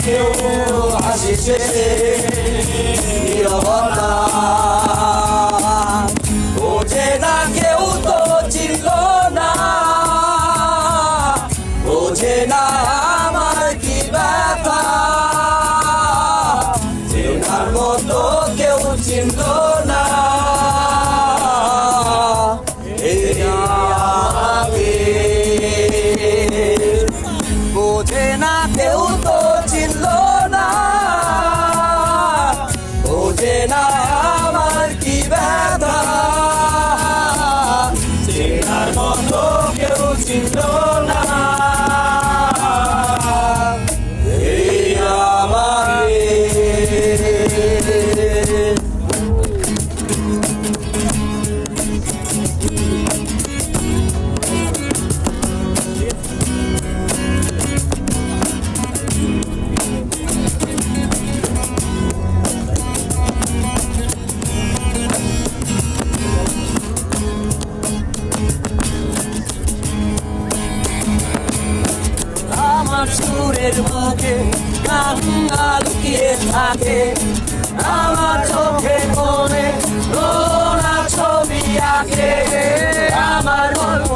কেউ হাসি শেষে নীরবতা বোঝে না কেউ তো চিনল না বোঝে না আমার কি ব্যথা চেনার মতো কেউ চিনল না বোঝে না কেউ তো চিনল না বোঝে না আমার কি ব্যথা চেনার মতো কেউ চিনল না এই আমাকে আমার সুরের বুকে কান্না লুকিয়ে থাকে আমার চোখে মনে ছবি আঁকে আমার গল্প